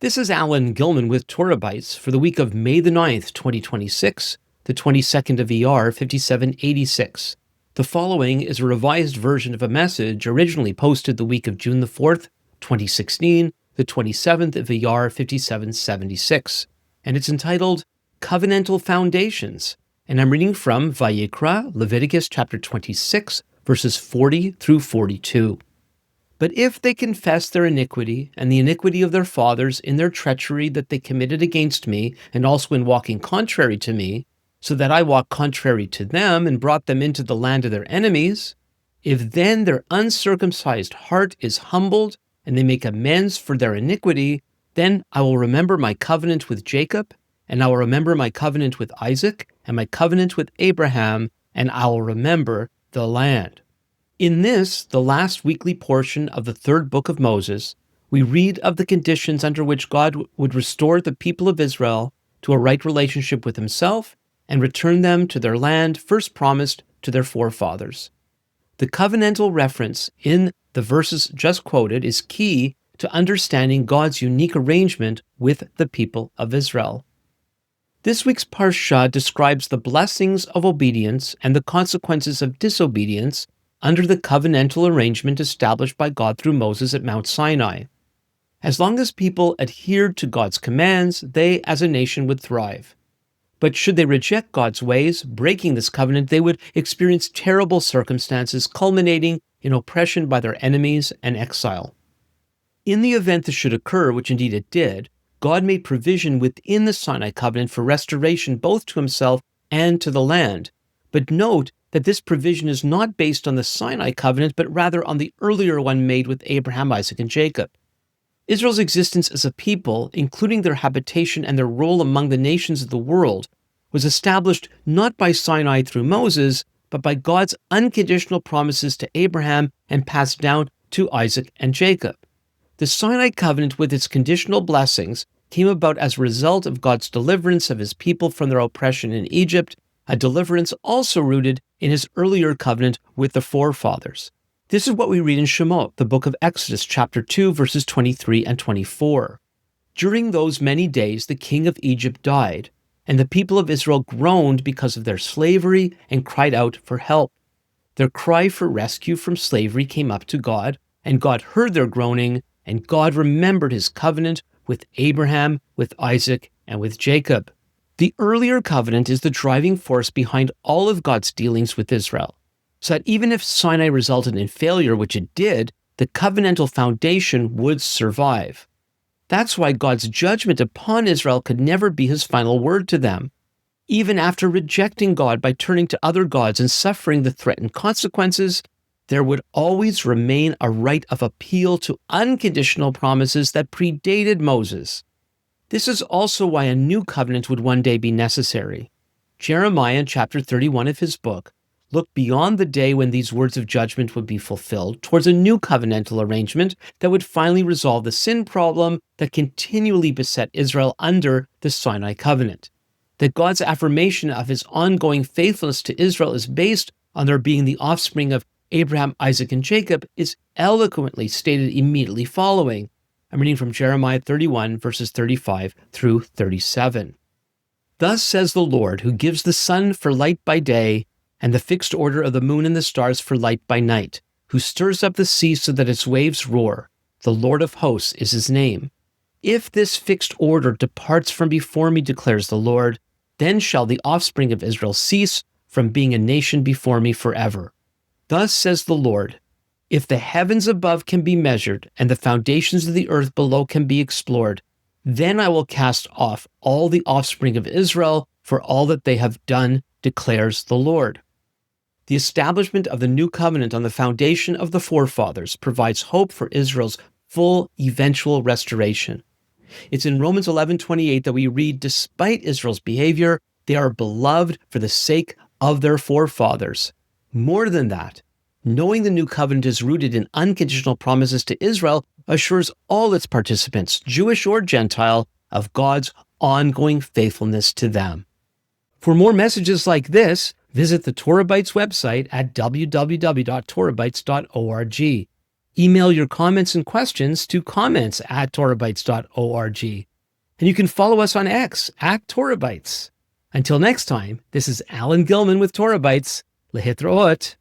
This is Alan Gilman with Torah Bites for the week of May the 9th, 2026, the 22nd of Iyar, 5786. The following is a revised version of a message originally posted the week of June the 4th, 2016, the 27th of Iyar, 5776, and it's entitled Covenantal Foundations, and I'm reading from Vayikra, Leviticus chapter 26, verses 40 through 42. But if they confess their iniquity and the iniquity of their fathers in their treachery that they committed against me, and also in walking contrary to me, so that I walked contrary to them and brought them into the land of their enemies, if then their uncircumcised heart is humbled and they make amends for their iniquity, then I will remember my covenant with Jacob, and I will remember my covenant with Isaac, and my covenant with Abraham, and I will remember the land. In this, the last weekly portion of the third book of Moses, we read of the conditions under which God would restore the people of Israel to a right relationship with himself and return them to their land first promised to their forefathers. The covenantal reference in the verses just quoted is key to understanding God's unique arrangement with the people of Israel. This week's Parsha describes the blessings of obedience and the consequences of disobedience under the covenantal arrangement established by God through Moses at Mount Sinai. As long as people adhered to God's commands, they as a nation would thrive. But should they reject God's ways, breaking this covenant, they would experience terrible circumstances culminating in oppression by their enemies and exile. In the event this should occur, which indeed it did, God made provision within the Sinai covenant for restoration both to himself and to the land. But note that this provision is not based on the Sinai covenant, but rather on the earlier one made with Abraham, Isaac, and Jacob. Israel's existence as a people, including their habitation and their role among the nations of the world, was established not by Sinai through Moses, but by God's unconditional promises to Abraham and passed down to Isaac and Jacob. The Sinai covenant with its conditional blessings came about as a result of God's deliverance of his people from their oppression in Egypt, a deliverance also rooted in his earlier covenant with the forefathers. This is what we read in Shemot, the book of Exodus, chapter 2, verses 23 and 24. During those many days, the king of Egypt died, and the people of Israel groaned because of their slavery and cried out for help. Their cry for rescue from slavery came up to God, and God heard their groaning, and God remembered his covenant with Abraham, with Isaac, and with Jacob. The earlier covenant is the driving force behind all of God's dealings with Israel, so that even if Sinai resulted in failure, which it did, the covenantal foundation would survive. That's why God's judgment upon Israel could never be his final word to them. Even after rejecting God by turning to other gods and suffering the threatened consequences, there would always remain a right of appeal to unconditional promises that predated Moses. This is also why a new covenant would one day be necessary. Jeremiah, in chapter 31 of his book, looked beyond the day when these words of judgment would be fulfilled towards a new covenantal arrangement that would finally resolve the sin problem that continually beset Israel under the Sinai covenant. That God's affirmation of his ongoing faithfulness to Israel is based on their being the offspring of Abraham, Isaac, and Jacob is eloquently stated immediately following. I'm reading from Jeremiah 31, verses 35 through 37. Thus says the Lord, who gives the sun for light by day, and the fixed order of the moon and the stars for light by night, who stirs up the sea so that its waves roar. The Lord of hosts is his name. If this fixed order departs from before me, declares the Lord, then shall the offspring of Israel cease from being a nation before me forever. Thus says the Lord, if the heavens above can be measured and the foundations of the earth below can be explored, then I will cast off all the offspring of Israel for all that they have done, declares the Lord. The establishment of the new covenant on the foundation of the forefathers provides hope for Israel's full eventual restoration. It's in Romans 11:28 that we read, despite Israel's behavior, they are beloved for the sake of their forefathers. More than that, knowing the new covenant is rooted in unconditional promises to Israel assures all its participants, Jewish or Gentile, of God's ongoing faithfulness to them. For more messages like this, visit the Torah Bites website at www.torahbites.org. Email your comments and questions to comments@torahbytes.org. And you can follow us on X @TorahBytes. Until next time, this is Alan Gilman with Torah Bytes. Lehitraot.